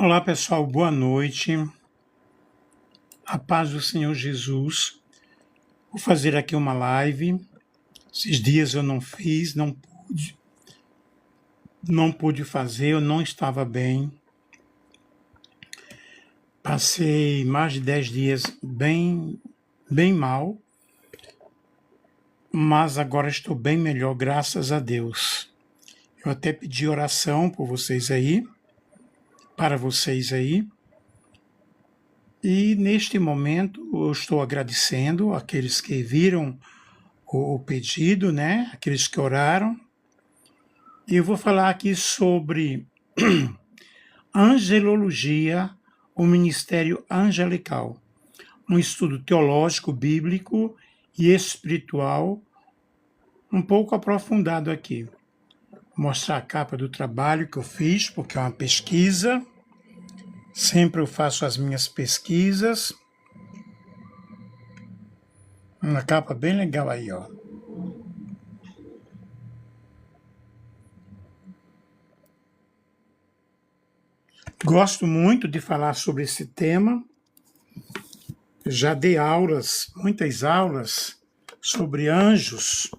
Olá pessoal, boa noite, a paz do Senhor Jesus. Vou fazer aqui uma live. Esses dias eu não fiz, não pude fazer, eu não estava bem. Passei mais de 10 dias bem mal, mas agora estou bem melhor, graças a Deus. Eu até pedi oração por vocês aí, para vocês aí. E neste momento eu estou agradecendo aqueles que viram o pedido, né? Aqueles que oraram. E eu vou falar aqui sobre angelologia, o ministério angelical, um estudo teológico, bíblico e espiritual, um pouco aprofundado aqui. Vou mostrar a capa do trabalho que eu fiz, porque é uma pesquisa. Sempre eu faço as minhas pesquisas. Uma capa bem legal aí, ó. Gosto muito de falar sobre esse tema. Já dei aulas, muitas aulas, sobre anjos.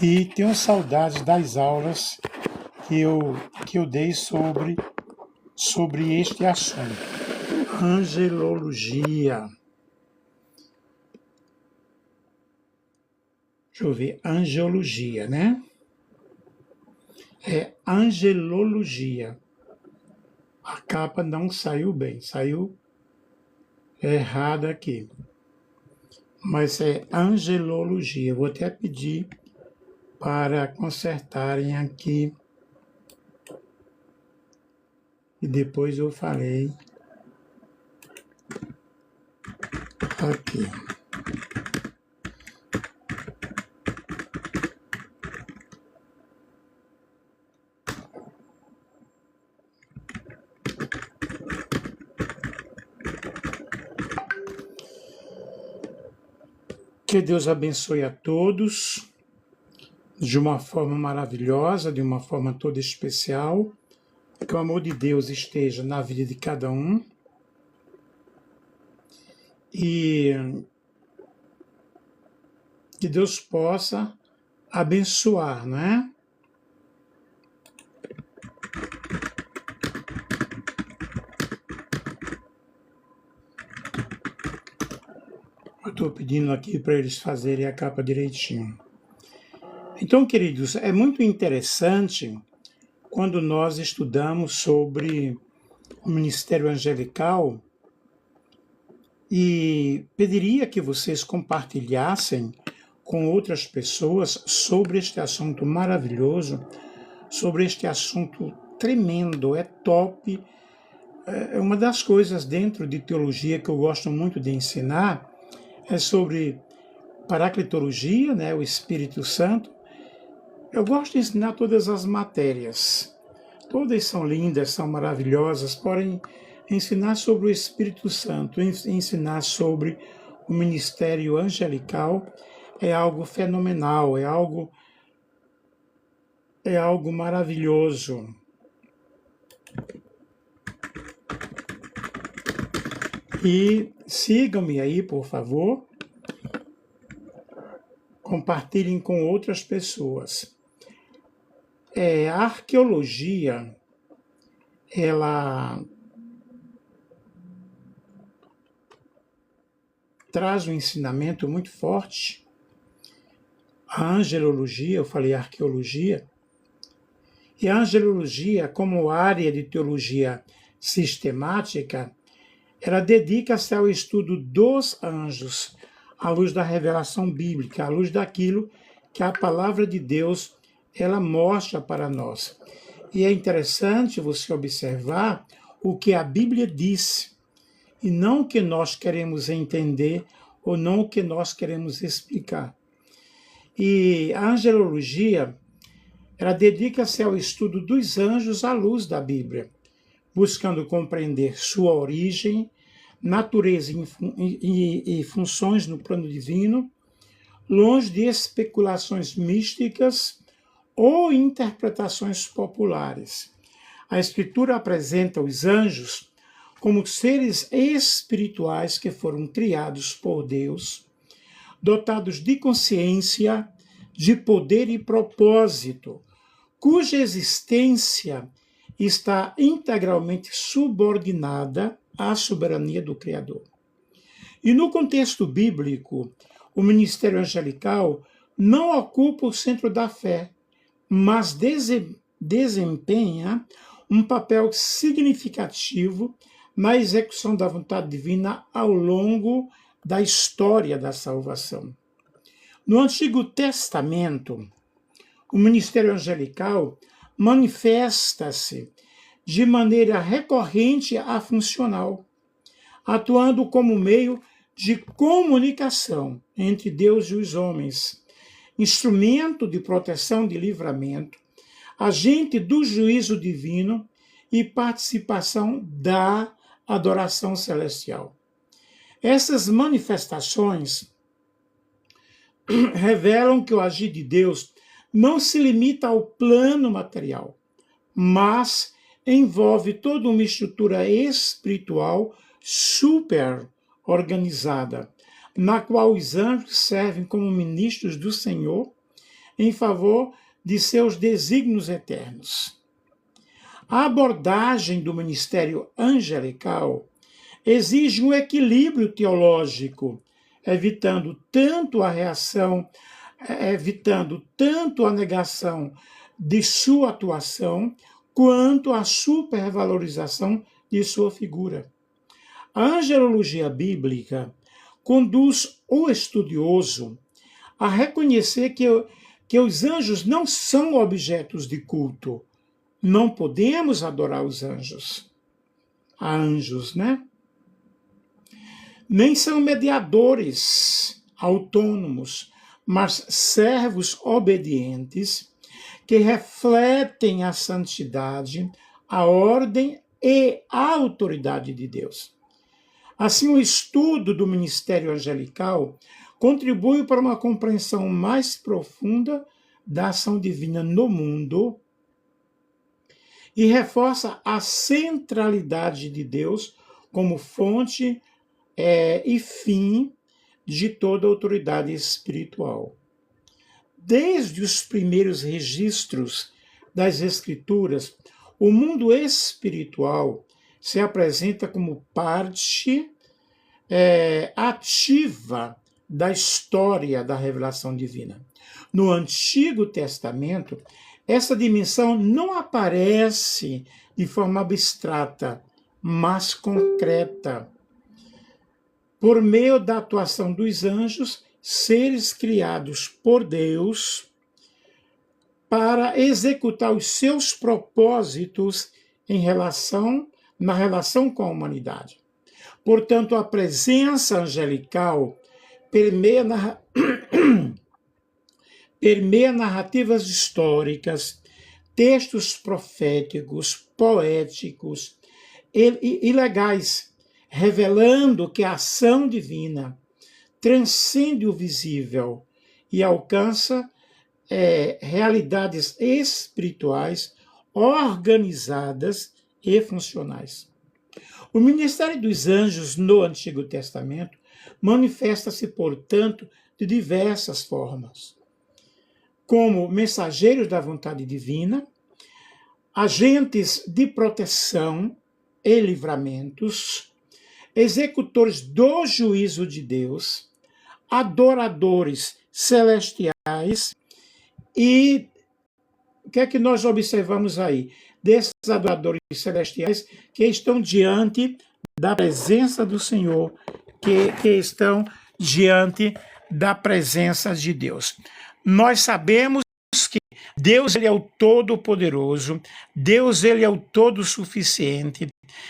E tenho saudades das aulas que eu dei sobre este assunto. Angelologia. Deixa eu ver, angiologia, né? É angelologia. A capa não saiu bem, saiu errada aqui. Mas é angelologia. Vou até pedir para consertarem aqui. E depois eu falei aqui. Que Deus abençoe a todos de uma forma maravilhosa, de uma forma toda especial. Que o amor de Deus esteja na vida de cada um. E que Deus possa abençoar, né? Eu estou pedindo aqui para eles fazerem a capa direitinho. Então, queridos, é muito interessante quando nós estudamos sobre o ministério angelical e pediria que vocês compartilhassem com outras pessoas sobre este assunto maravilhoso, sobre este assunto tremendo, é top. É uma das coisas dentro de teologia que eu gosto muito de ensinar, é sobre paraclitologia, né, o Espírito Santo. Eu gosto de ensinar todas as matérias. Todas são lindas, são maravilhosas, porém, ensinar sobre o Espírito Santo, ensinar sobre o ministério angelical é algo fenomenal, é algo maravilhoso. E sigam-me aí, por favor. Compartilhem com outras pessoas. A arqueologia, ela traz um ensinamento muito forte. A angelologia, eu falei arqueologia, e a angelologia, como área de teologia sistemática, ela dedica-se ao estudo dos anjos, à luz da revelação bíblica, à luz daquilo que a palavra de Deus ela mostra para nós. E é interessante você observar o que a Bíblia diz, e não o que nós queremos entender ou não o que nós queremos explicar. E a angelologia, ela dedica-se ao estudo dos anjos à luz da Bíblia, buscando compreender sua origem, natureza e funções no plano divino, longe de especulações místicas ou interpretações populares. A Escritura apresenta os anjos como seres espirituais que foram criados por Deus, dotados de consciência, de poder e propósito, cuja existência está integralmente subordinada à soberania do Criador. E no contexto bíblico, o ministério angelical não ocupa o centro da fé, mas desempenha um papel significativo na execução da vontade divina ao longo da história da salvação. No Antigo Testamento, o ministério angelical manifesta-se de maneira recorrente a funcional, atuando como meio de comunicação entre Deus e os homens, instrumento de proteção e de livramento, agente do juízo divino e participação da adoração celestial. Essas manifestações revelam que o agir de Deus não se limita ao plano material, mas envolve toda uma estrutura espiritual super organizada, na qual os anjos servem como ministros do Senhor em favor de seus desígnios eternos. A abordagem do ministério angelical exige um equilíbrio teológico, evitando tanto a negação de sua atuação, quanto a supervalorização de sua figura. A angelologia bíblica conduz o estudioso a reconhecer que os anjos não são objetos de culto. Não podemos adorar os anjos. Há anjos, né? Nem são mediadores autônomos, mas servos obedientes que refletem a santidade, a ordem e a autoridade de Deus. Assim, o estudo do ministério angelical contribui para uma compreensão mais profunda da ação divina no mundo e reforça a centralidade de Deus como fonte e fim de toda autoridade espiritual. Desde os primeiros registros das Escrituras, o mundo espiritual se apresenta como parte ativa da história da revelação divina. No Antigo Testamento, essa dimensão não aparece de forma abstrata, mas concreta. Por meio da atuação dos anjos, seres criados por Deus para executar os seus propósitos na relação com a humanidade. Portanto, a presença angelical permeia narrativas históricas, textos proféticos, poéticos e legais, revelando que a ação divina transcende o visível e alcança realidades espirituais organizadas e funcionais. O ministério dos anjos no Antigo Testamento manifesta-se, portanto, de diversas formas, como mensageiros da vontade divina, agentes de proteção e livramentos, executores do juízo de Deus, adoradores celestiais. E o que é que nós observamos aí? Desses adoradores celestiais que estão diante da presença do Senhor, que estão diante da presença de Deus. Nós sabemos que Deus ele é o Todo-Poderoso, Deus ele é o Todo-Suficiente,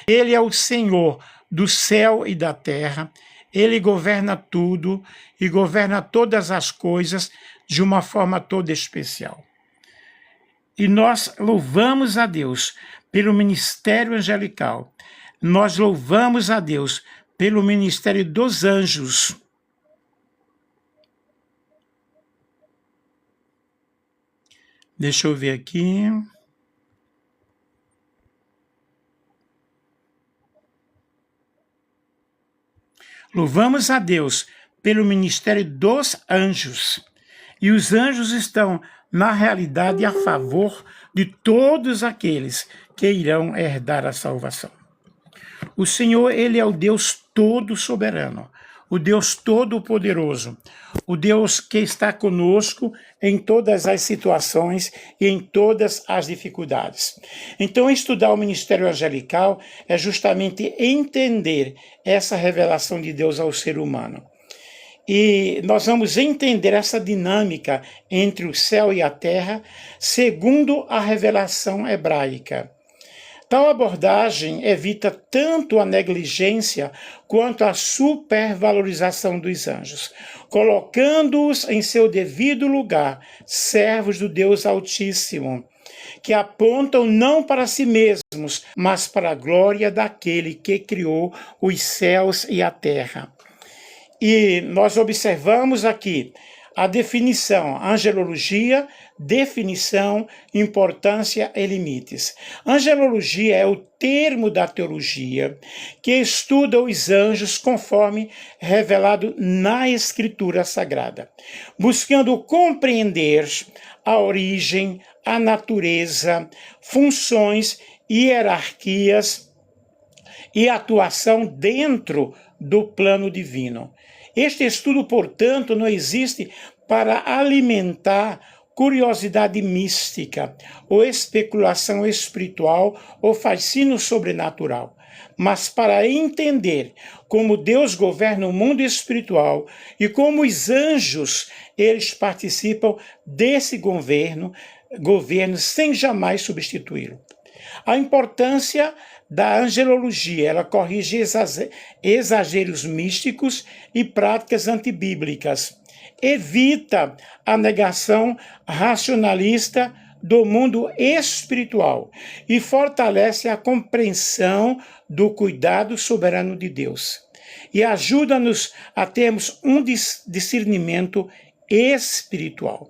Ele é o Senhor do céu e da terra, Ele governa tudo e governa todas as coisas de uma forma toda especial. E nós louvamos a Deus pelo ministério angelical, nós louvamos a Deus pelo ministério dos anjos. Deixa eu ver aqui. Louvamos a Deus pelo ministério dos anjos. E os anjos estão, na realidade, a favor de todos aqueles que irão herdar a salvação. O Senhor, ele é o Deus todo soberano, o Deus todo-poderoso, o Deus que está conosco em todas as situações e em todas as dificuldades. Então, estudar o ministério angelical é justamente entender essa revelação de Deus ao ser humano. E nós vamos entender essa dinâmica entre o céu e a terra segundo a revelação hebraica. Tal abordagem evita tanto a negligência quanto a supervalorização dos anjos, colocando-os em seu devido lugar, servos do Deus Altíssimo, que apontam não para si mesmos, mas para a glória daquele que criou os céus e a terra. E nós observamos aqui a definição, angelologia, definição, importância e limites. Angelologia é o termo da teologia que estuda os anjos conforme revelado na Escritura Sagrada, buscando compreender a origem, a natureza, funções, hierarquias e atuação dentro do plano divino. Este estudo, portanto, não existe para alimentar curiosidade mística, ou especulação espiritual, ou fascínio sobrenatural, mas para entender como Deus governa o mundo espiritual e como os anjos, eles participam desse governo sem jamais substituí-lo. A importância da angelologia, ela corrige exageros místicos e práticas antibíblicas. Evita a negação racionalista do mundo espiritual e fortalece a compreensão do cuidado soberano de Deus. E ajuda-nos a termos um discernimento espiritual.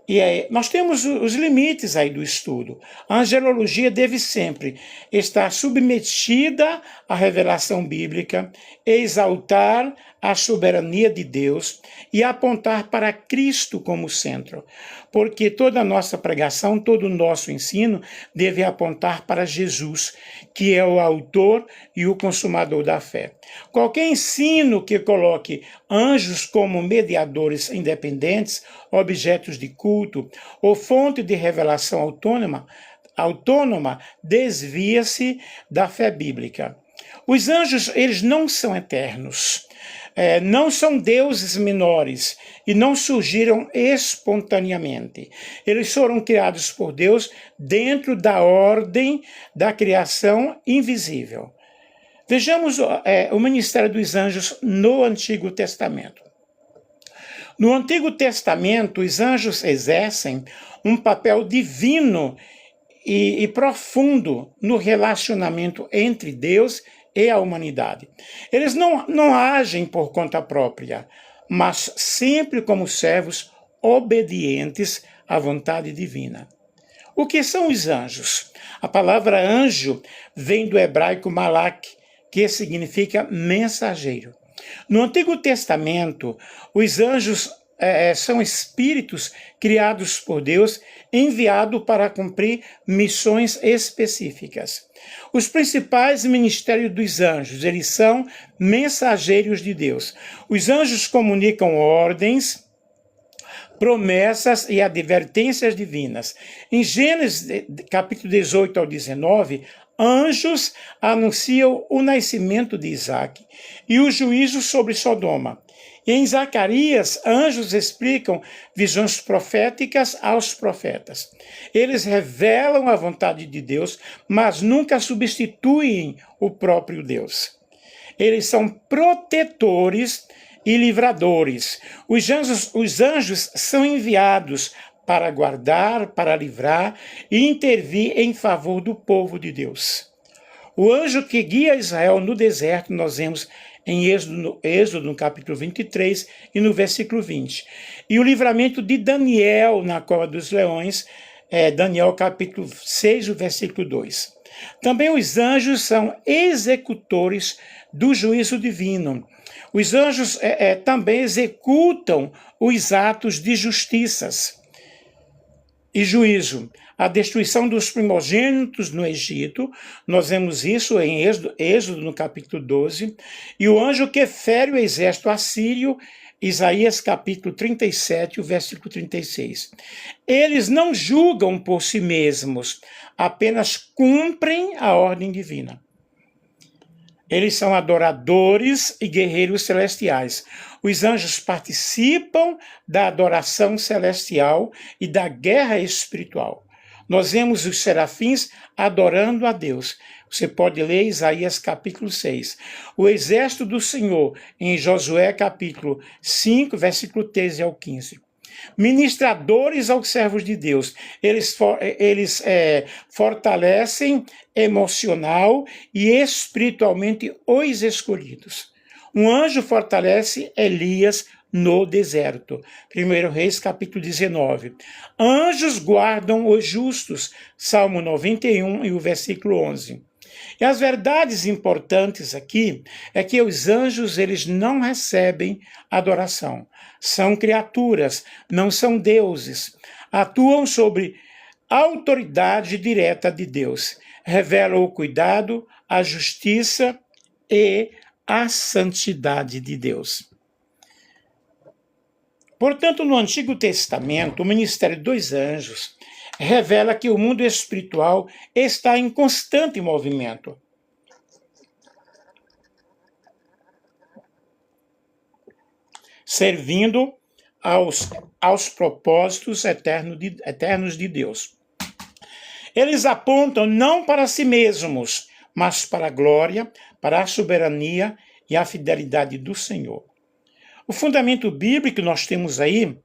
E aí, nós temos os limites aí do estudo. A angelologia deve sempre estar submetida à revelação bíblica, exaltar a soberania de Deus e apontar para Cristo como centro. Porque toda a nossa pregação, todo o nosso ensino deve apontar para Jesus, que é o autor e o consumador da fé. Qualquer ensino que coloque anjos como mediadores independentes, objetos de culto ou fonte de revelação autônoma desvia-se da fé bíblica. Os anjos, eles não são eternos, não são deuses menores e não surgiram espontaneamente. Eles foram criados por Deus dentro da ordem da criação invisível. Vejamos o ministério dos anjos no Antigo Testamento. No Antigo Testamento, os anjos exercem um papel divino e profundo no relacionamento entre Deus e a humanidade. Eles não agem por conta própria, mas sempre como servos obedientes à vontade divina. O que são os anjos? A palavra anjo vem do hebraico malak, que significa mensageiro. No Antigo Testamento, os anjos são espíritos criados por Deus, enviados para cumprir missões específicas. Os principais ministérios dos anjos, eles são mensageiros de Deus. Os anjos comunicam ordens, promessas e advertências divinas. Em Gênesis, capítulo 18 ao 19, anjos anunciam o nascimento de Isaac e o juízo sobre Sodoma. E em Zacarias, anjos explicam visões proféticas aos profetas. Eles revelam a vontade de Deus, mas nunca substituem o próprio Deus. Eles são protetores e livradores. Os anjos são enviados para guardar, para livrar e intervir em favor do povo de Deus. O anjo que guia Israel no deserto, nós vemos em Êxodo no capítulo 23 e no versículo 20. E o livramento de Daniel na cova dos leões, Daniel capítulo 6, o versículo 2. Também os anjos são executores do juízo divino. Os anjos também executam os atos de justiças e juízo. A destruição dos primogênitos no Egito, nós vemos isso em Êxodo no capítulo 12, e o anjo que fere o exército assírio, Isaías capítulo 37, o versículo 36. Eles não julgam por si mesmos, apenas cumprem a ordem divina. Eles são adoradores e guerreiros celestiais. Os anjos participam da adoração celestial e da guerra espiritual. Nós vemos os serafins adorando a Deus. Você pode ler Isaías capítulo 6. O exército do Senhor, em Josué capítulo 5, versículo 13 ao 15. Ministradores aos servos de Deus, eles fortalecem emocional e espiritualmente os escolhidos. Um anjo fortalece Elias no deserto. 1 Reis, capítulo 19. Anjos guardam os justos. Salmo 91 e o versículo 11. E as verdades importantes aqui é que os anjos, eles não recebem adoração. São criaturas, não são deuses. Atuam sobre a autoridade direta de Deus. Revelam o cuidado, a justiça e a santidade de Deus. Portanto, no Antigo Testamento, o ministério dos anjos revela que o mundo espiritual está em constante movimento. Servindo aos propósitos eternos de Deus. Eles apontam não para si mesmos, mas para a glória, para a soberania e a fidelidade do Senhor. O fundamento bíblico que nós temos aí,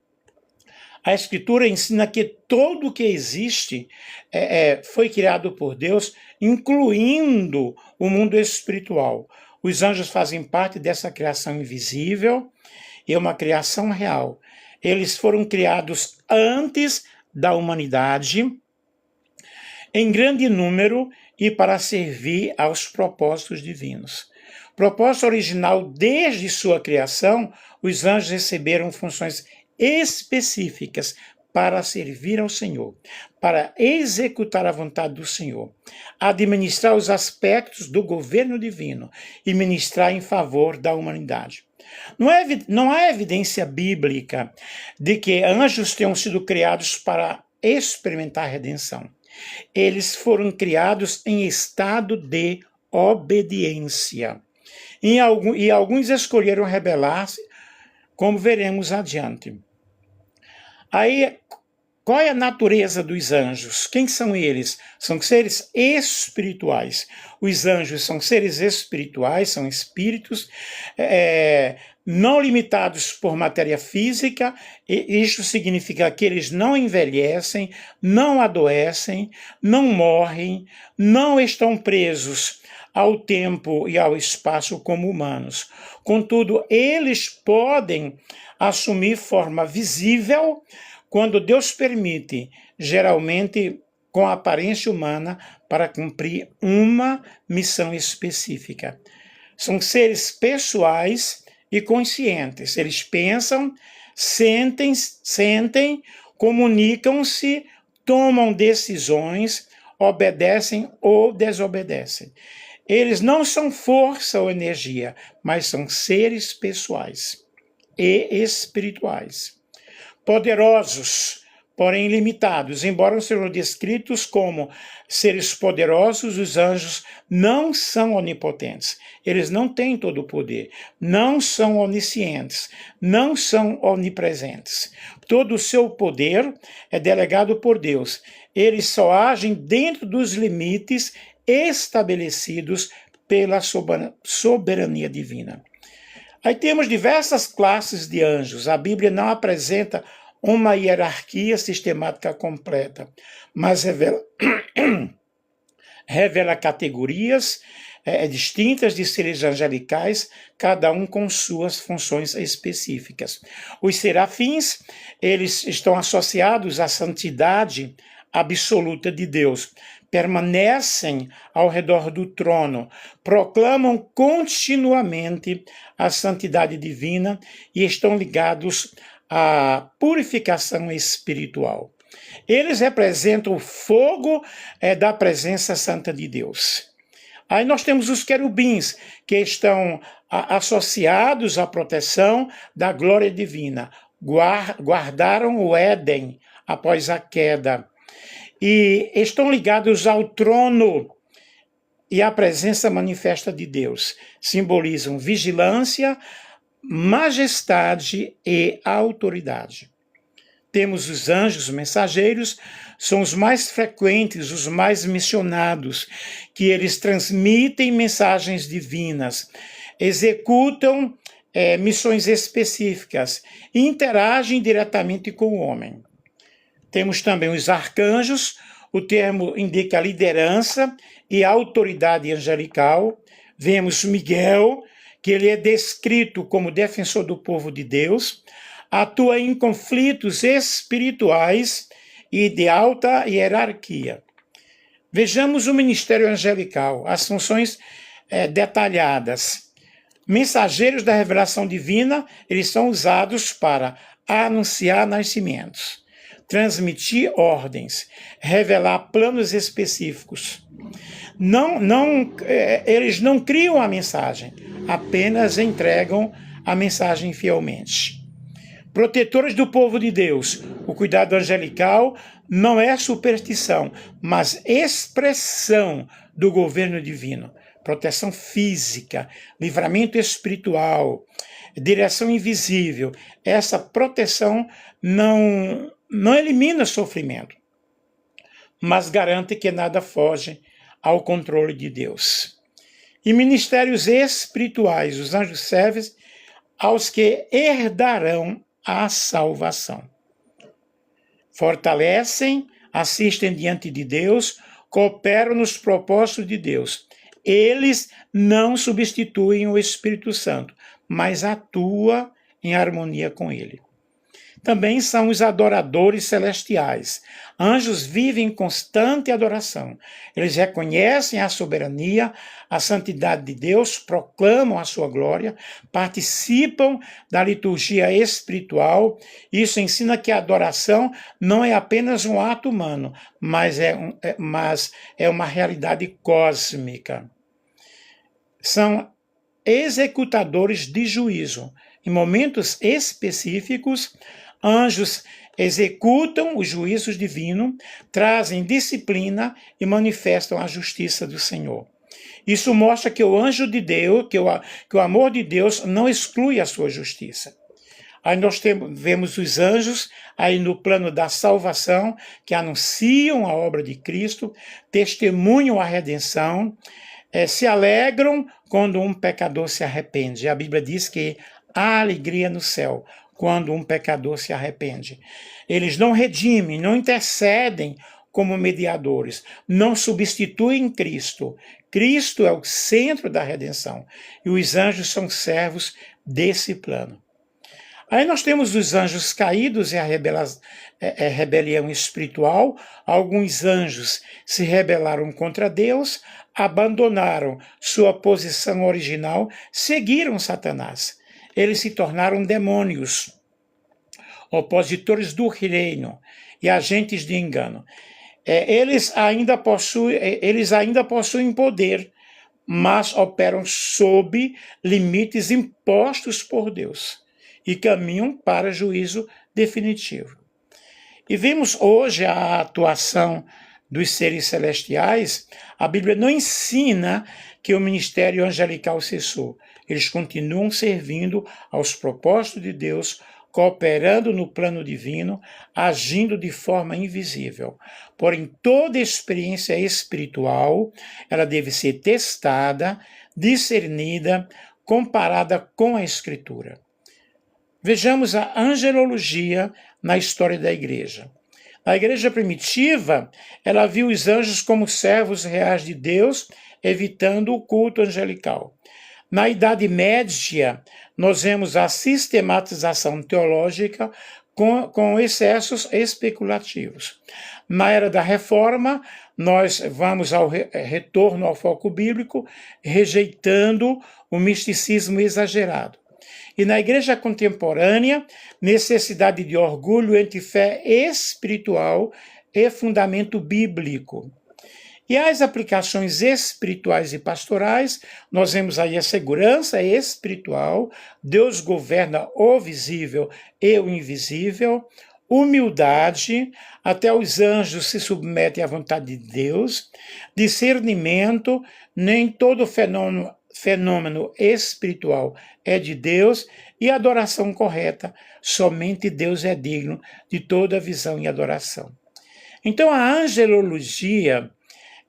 a Escritura ensina que tudo o que existe foi criado por Deus, incluindo o mundo espiritual. Os anjos fazem parte dessa criação invisível e é uma criação real. Eles foram criados antes da humanidade, em grande número e para servir aos propósitos divinos. Propósito original, desde sua criação, os anjos receberam funções específicas para servir ao Senhor, para executar a vontade do Senhor, administrar os aspectos do governo divino e ministrar em favor da humanidade. Não há evidência bíblica de que anjos tenham sido criados para experimentar a redenção. Eles foram criados em estado de obediência. E alguns escolheram rebelar-se, como veremos adiante. Aí, qual é a natureza dos anjos? Quem são eles? São seres espirituais. Os anjos são seres espirituais, são espíritos, não limitados por matéria física. E isto significa que eles não envelhecem, não adoecem, não morrem, não estão presos ao tempo e ao espaço como humanos. Contudo, eles podem assumir forma visível quando Deus permite, geralmente com a aparência humana, para cumprir uma missão específica. São seres pessoais e conscientes. Eles pensam, sentem, comunicam-se, tomam decisões, obedecem ou desobedecem. Eles não são força ou energia, mas são seres pessoais e espirituais. Poderosos, porém limitados. Embora sejam descritos como seres poderosos, os anjos não são onipotentes. Eles não têm todo o poder. Não são oniscientes. Não são onipresentes. Todo o seu poder é delegado por Deus. Eles só agem dentro dos limites estabelecidos pela soberania divina. Aí temos diversas classes de anjos. A Bíblia não apresenta uma hierarquia sistemática completa, mas revela categorias distintas de seres angelicais, cada um com suas funções específicas. Os serafins, eles estão associados à santidade absoluta de Deus. permanecem ao redor do trono, proclamam continuamente a santidade divina e estão ligados à purificação espiritual. Eles representam o fogo da presença santa de Deus. Aí nós temos os querubins, que estão associados à proteção da glória divina. Guardaram o Éden após a queda. E estão ligados ao trono e à presença manifesta de Deus. Simbolizam vigilância, majestade e autoridade. Temos os anjos mensageiros, são os mais frequentes, os mais mencionados, que eles transmitem mensagens divinas, executam missões específicas e interagem diretamente com o homem. Temos também os arcanjos, o termo indica liderança e autoridade angelical. Vemos Miguel, que ele é descrito como defensor do povo de Deus, atua em conflitos espirituais e de alta hierarquia. Vejamos o ministério angelical, as funções detalhadas. Mensageiros da revelação divina, eles são usados para anunciar nascimentos, transmitir ordens, revelar planos específicos. Eles não criam a mensagem, apenas entregam a mensagem fielmente. Protetores do povo de Deus, o cuidado angelical não é superstição, mas expressão do governo divino. Proteção física, livramento espiritual, direção invisível. Essa proteção não elimina sofrimento, mas garante que nada foge ao controle de Deus. E ministérios espirituais, os anjos servem aos que herdarão a salvação. Fortalecem, assistem diante de Deus, cooperam nos propósitos de Deus. Eles não substituem o Espírito Santo, mas atuam em harmonia com ele. Também são os adoradores celestiais. Anjos vivem em constante adoração. Eles reconhecem a soberania, a santidade de Deus, proclamam a sua glória, participam da liturgia espiritual. Isso ensina que a adoração não é apenas um ato humano, mas é uma realidade cósmica. São executadores de juízo. Em momentos específicos, anjos executam os juízos divinos, trazem disciplina e manifestam a justiça do Senhor. Isso mostra que o anjo de Deus, que o amor de Deus não exclui a sua justiça. Aí nós vemos os anjos aí no plano da salvação, que anunciam a obra de Cristo, testemunham a redenção, se alegram quando um pecador se arrepende. A Bíblia diz que há alegria no céu quando um pecador se arrepende. Eles não redimem, não intercedem como mediadores, não substituem Cristo. Cristo é o centro da redenção e os anjos são servos desse plano. Aí nós temos os anjos caídos e a rebelião espiritual. Alguns anjos se rebelaram contra Deus, abandonaram sua posição original, seguiram Satanás. Eles se tornaram demônios, opositores do reino e agentes de engano. Eles ainda possuem poder, mas operam sob limites impostos por Deus e caminham para juízo definitivo. E vimos hoje a atuação dos seres celestiais. A Bíblia não ensina que o ministério angelical cessou. Eles continuam servindo aos propósitos de Deus, cooperando no plano divino, agindo de forma invisível. Porém, toda experiência espiritual, ela deve ser testada, discernida, comparada com a Escritura. Vejamos a angelologia na história da igreja. A igreja primitiva, ela viu os anjos como servos reais de Deus, evitando o culto angelical. Na Idade Média, nós vemos a sistematização teológica com excessos especulativos. Na Era da Reforma, nós vamos ao retorno ao foco bíblico, rejeitando o misticismo exagerado. E na igreja contemporânea, necessidade de orgulho entre fé espiritual e fundamento bíblico. E as aplicações espirituais e pastorais, nós vemos aí a segurança espiritual, Deus governa o visível e o invisível, humildade, até os anjos se submetem à vontade de Deus, discernimento, nem todo fenômeno espiritual é de Deus, e adoração correta, somente Deus é digno de toda visão e adoração. Então a angelologia,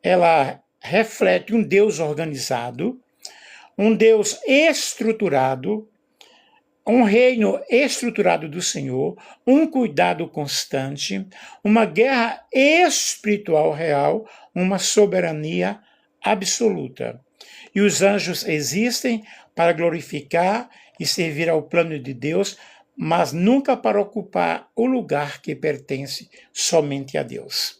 ela reflete um Deus organizado, um Deus estruturado, um reino estruturado do Senhor, um cuidado constante, uma guerra espiritual real, uma soberania absoluta. E os anjos existem para glorificar e servir ao plano de Deus, mas nunca para ocupar o lugar que pertence somente a Deus.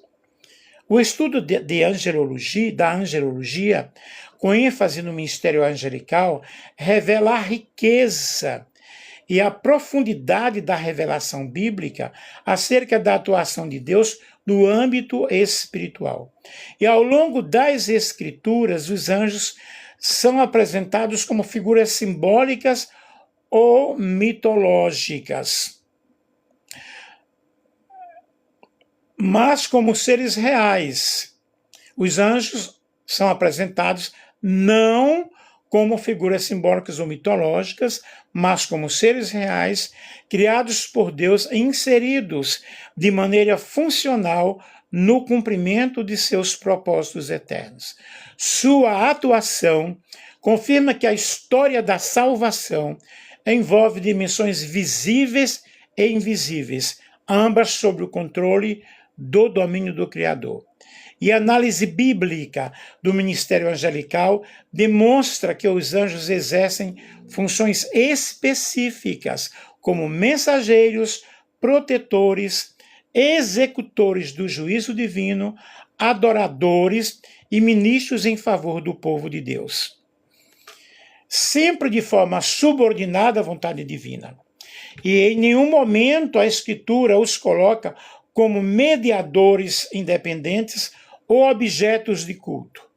O estudo da angelologia, com ênfase no ministério angelical, revela a riqueza e a profundidade da revelação bíblica acerca da atuação de Deus no âmbito espiritual. E ao longo das Escrituras, os anjos são apresentados como figuras simbólicas ou mitológicas, mas como seres reais. Os anjos são apresentados não como figuras simbólicas ou mitológicas, mas como seres reais, criados por Deus e inseridos de maneira funcional no cumprimento de seus propósitos eternos. Sua atuação confirma que a história da salvação envolve dimensões visíveis e invisíveis, ambas sob o controle do domínio do Criador. E a análise bíblica do ministério angelical demonstra que os anjos exercem funções específicas como mensageiros, protetores, executores do juízo divino, adoradores e ministros em favor do povo de Deus, sempre de forma subordinada à vontade divina. E em nenhum momento a Escritura os coloca como mediadores independentes ou objetos de culto,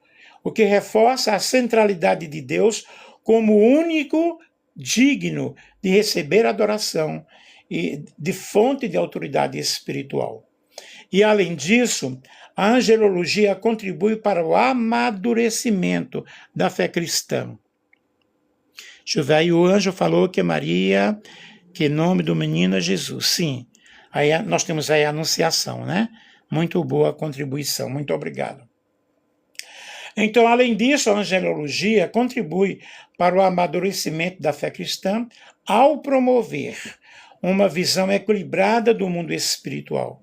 o que reforça a centralidade de Deus como único digno de receber adoração e de fonte de autoridade espiritual. E, além disso, a angelologia contribui para o amadurecimento da fé cristã. Deixa eu ver, aí o anjo falou que Maria, que nome do menino é Jesus. Sim, aí nós temos aí a anunciação, né? Muito boa contribuição, muito obrigado. Então, além disso, a angelologia contribui para o amadurecimento da fé cristã ao promover uma visão equilibrada do mundo espiritual.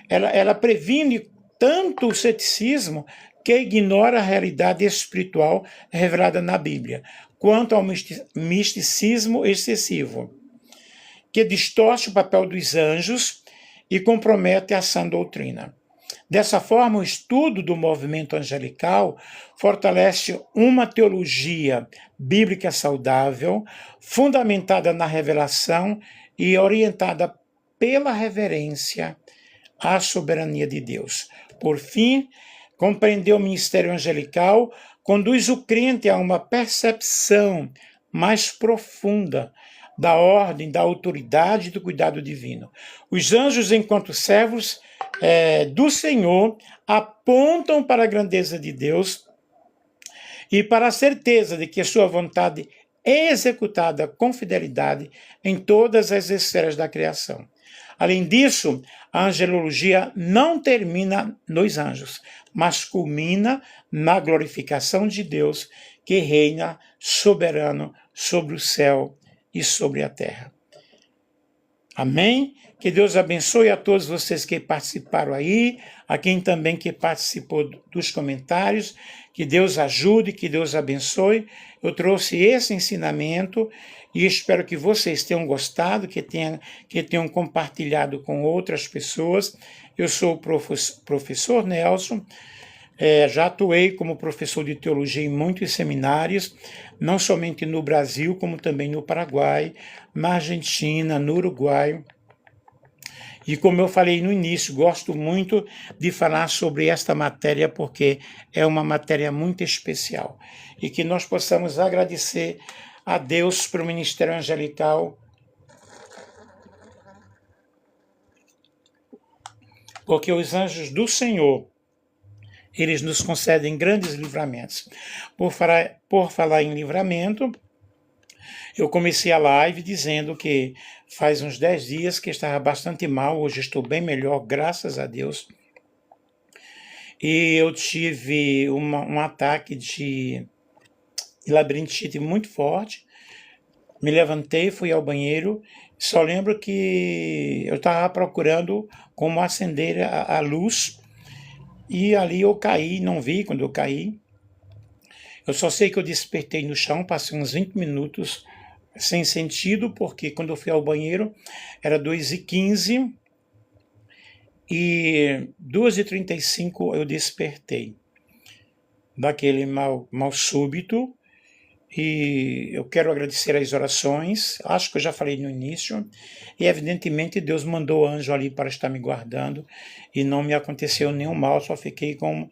Ela previne tanto o ceticismo, que ignora a realidade espiritual revelada na Bíblia, quanto ao misticismo excessivo, que distorce o papel dos anjos e compromete a sã doutrina. Dessa forma, o estudo do movimento angelical fortalece uma teologia bíblica saudável, fundamentada na revelação e orientada pela reverência à soberania de Deus. Por fim, compreender o ministério angelical conduz o crente a uma percepção mais profunda da ordem, da autoridade e do cuidado divino. Os anjos, enquanto servos do Senhor, apontam para a grandeza de Deus e para a certeza de que a sua vontade é executada com fidelidade em todas as esferas da criação. Além disso, a angelologia não termina nos anjos, mas culmina na glorificação de Deus, que reina soberano sobre o céu e sobre a terra. Amém? Que Deus abençoe a todos vocês que participaram aí, a quem também que participou dos comentários, que Deus ajude, que Deus abençoe. Eu trouxe esse ensinamento e espero que vocês tenham gostado, que tenham compartilhado com outras pessoas. Eu sou o professor Nelson, Já atuei como professor de teologia em muitos seminários, não somente no Brasil, como também no Paraguai, na Argentina, no Uruguai. E como eu falei no início, gosto muito de falar sobre esta matéria porque é uma matéria muito especial. E que nós possamos agradecer a Deus pelo Ministério Angelical, porque os anjos do Senhor, eles nos concedem grandes livramentos. Por falar em livramento, eu comecei a live dizendo que faz uns 10 dias que estava bastante mal, hoje estou bem melhor, graças a Deus. E eu tive um ataque de labirintite muito forte. Me levantei, fui ao banheiro, só lembro que eu estava procurando como acender a luz, e ali eu caí, não vi quando eu caí. Eu só sei que eu despertei no chão, passei uns 20 minutos sem sentido, porque quando eu fui ao banheiro era 2h15 e 2h35 eu despertei daquele mal súbito. E eu quero agradecer as orações, acho que eu já falei no início, e evidentemente Deus mandou anjo ali para estar me guardando, e não me aconteceu nenhum mal, só fiquei com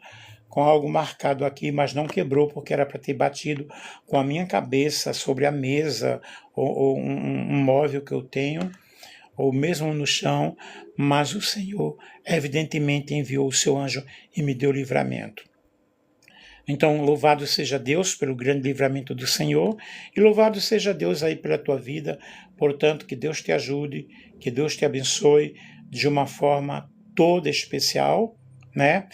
algo marcado aqui, mas não quebrou, porque era para ter batido com a minha cabeça sobre a mesa, ou um móvel que eu tenho, ou mesmo no chão, mas o Senhor evidentemente enviou o seu anjo e me deu livramento. Então, louvado seja Deus pelo grande livramento do Senhor, e louvado seja Deus aí pela tua vida. Portanto, que Deus te ajude, que Deus te abençoe de uma forma toda especial, né?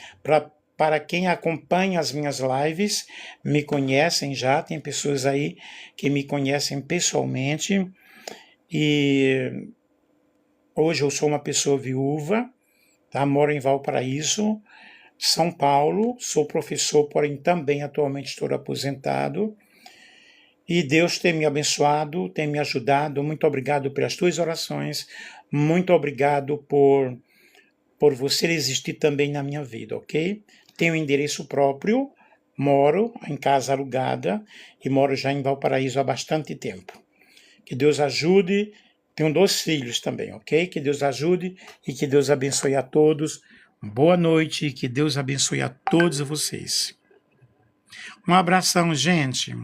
Para quem acompanha as minhas lives, me conhecem já, tem pessoas aí que me conhecem pessoalmente, e hoje eu sou uma pessoa viúva, tá? Moro em Valparaíso, São Paulo, sou professor, porém também atualmente estou aposentado, e Deus tem me abençoado, tem me ajudado. Muito obrigado pelas tuas orações, muito obrigado por você existir também na minha vida, ok? Tenho um endereço próprio, moro em casa alugada e moro já em Valparaíso há bastante tempo. Que Deus ajude, tenho 2 filhos também, ok? Que Deus ajude e que Deus abençoe a todos. Boa noite e que Deus abençoe a todos vocês. Um abração, gente.